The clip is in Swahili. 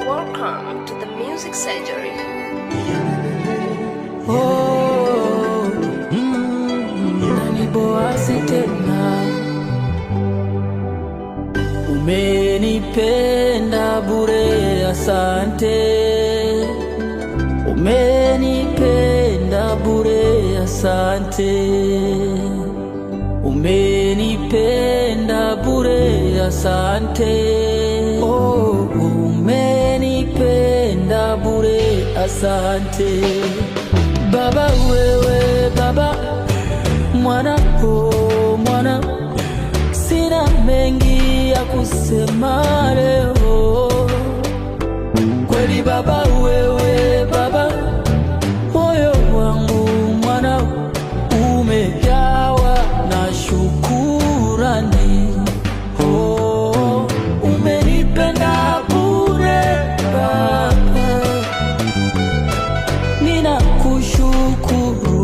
Welcome to the Music Surgery. Oh, unaniboasi tena. Umenipenda bure, asante. Umenipenda bure, asante. Umenipenda bure, asante. Oh, umenipenda bure, asante. Baba wewe, Baba mwana, oh mwana, sina mengi ya kusema leo. Kweli Baba wewe, Baba moyo wangu mwana umejawa na shukurani. Oh, umenipenda bure Baba, ninakushukuru.